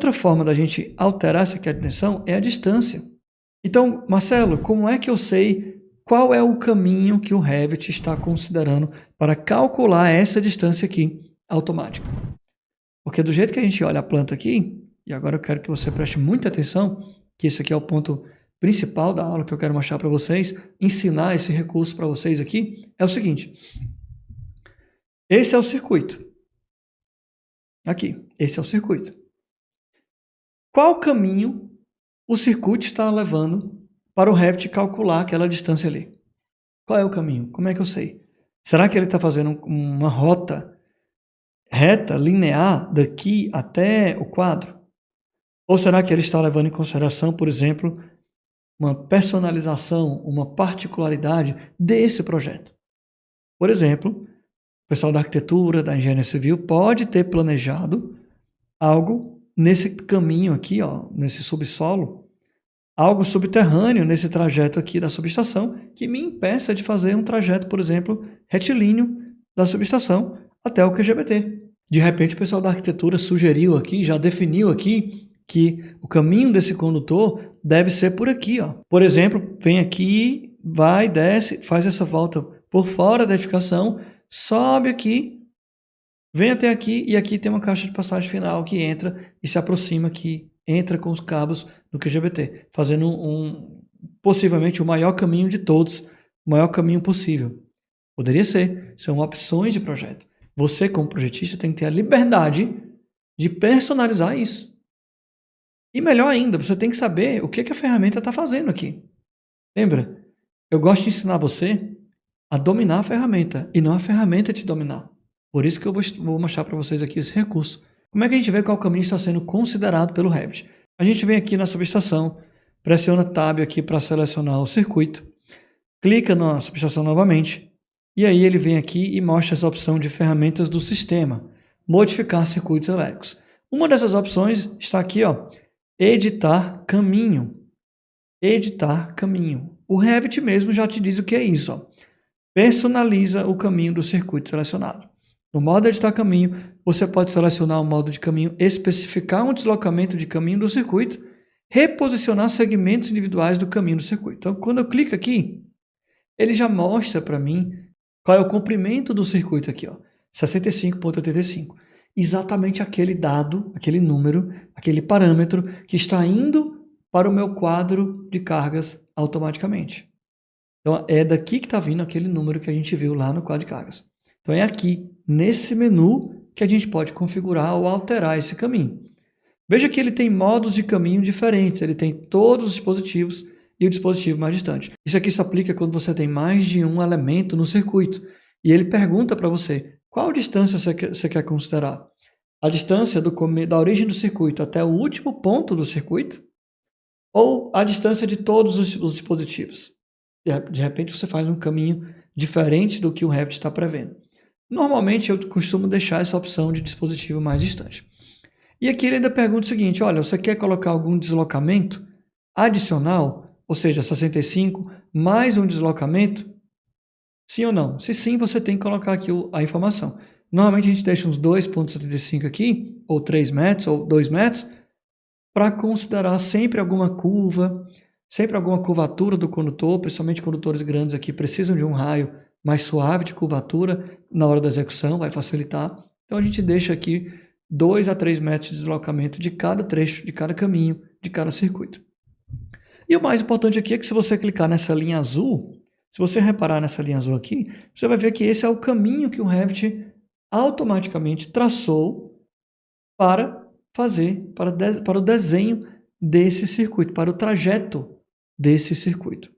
Outra forma da gente alterar essa queda de tensão é a distância. Então, Marcelo, como é que eu sei qual é o caminho que o Revit está considerando para calcular essa distância aqui automática? Porque do jeito que a gente olha a planta aqui, e agora eu quero que você preste muita atenção, que esse aqui é o ponto principal da aula que eu quero mostrar para vocês, ensinar esse recurso para vocês aqui, é o seguinte. Esse é o circuito. Aqui, esse é o circuito. Qual caminho o circuito está levando para o Revit calcular aquela distância ali? Qual é o caminho? Como é que eu sei? Será que ele está fazendo uma rota reta, linear, daqui até o quadro? Ou será que ele está levando em consideração, por exemplo, uma personalização, uma particularidade desse projeto? Por exemplo, o pessoal da arquitetura, da engenharia civil, pode ter planejado algo nesse caminho aqui, ó, nesse subsolo, algo subterrâneo nesse trajeto aqui da subestação, que me impeça de fazer um trajeto, por exemplo, retilíneo da subestação até o QGBT. De repente, o pessoal da arquitetura sugeriu aqui, já definiu aqui, que o caminho desse condutor deve ser por aqui, ó. Por exemplo, vem aqui, vai, desce, faz essa volta por fora da edificação, sobe aqui, vem até aqui e aqui tem uma caixa de passagem final que entra e se aproxima aqui, entra com os cabos do QGBT, fazendo possivelmente o maior caminho de todos, o maior caminho possível. Poderia ser, são opções de projeto. Você, como projetista, tem que ter a liberdade de personalizar isso. E melhor ainda, você tem que saber o que a ferramenta está fazendo aqui. Lembra? Eu gosto de ensinar você a dominar a ferramenta e não a ferramenta te dominar. Por isso que eu vou mostrar para vocês aqui esse recurso. Como é que a gente vê qual caminho está sendo considerado pelo Revit? A gente vem aqui na subestação, pressiona Tab aqui para selecionar o circuito, clica na subestação novamente, e aí ele vem aqui e mostra essa opção de ferramentas do sistema, modificar circuitos elétricos. Uma dessas opções está aqui, ó, editar caminho. Editar caminho. O Revit mesmo já te diz o que é isso, ó. Personaliza o caminho do circuito selecionado. No modo editar caminho, você pode selecionar o modo de caminho, especificar um deslocamento de caminho do circuito, reposicionar segmentos individuais do caminho do circuito. Então, quando eu clico aqui, ele já mostra para mim qual é o comprimento do circuito aqui, ó, 65,85. Exatamente aquele dado, aquele número, aquele parâmetro que está indo para o meu quadro de cargas automaticamente. Então, é daqui que está vindo aquele número que a gente viu lá no quadro de cargas. Então, é aqui, nesse menu, que a gente pode configurar ou alterar esse caminho. Veja que ele tem modos de caminho diferentes. Ele tem todos os dispositivos e o dispositivo mais distante. Isso aqui se aplica quando você tem mais de um elemento no circuito. E ele pergunta para você, qual distância você quer considerar? A distância da origem do circuito até o último ponto do circuito? Ou a distância de todos os dispositivos? De repente você faz um caminho diferente do que o Revit está prevendo. Normalmente eu costumo deixar essa opção de dispositivo mais distante. E aqui ele ainda pergunta o seguinte, olha, você quer colocar algum deslocamento adicional, ou seja, 65 mais um deslocamento? Sim ou não? Se sim, você tem que colocar aqui a informação. Normalmente a gente deixa uns 2,75 aqui, ou 3 metros, ou 2 metros, para considerar sempre alguma curva, sempre alguma curvatura do condutor, principalmente condutores grandes aqui precisam de um raio mais suave de curvatura na hora da execução, vai facilitar. Então a gente deixa aqui 2 a 3 metros de deslocamento de cada trecho, de cada caminho, de cada circuito. E o mais importante aqui é que se você clicar nessa linha azul, se você reparar nessa linha azul aqui, você vai ver que esse é o caminho que o Revit automaticamente traçou para fazer, para o desenho desse circuito, para o trajeto desse circuito.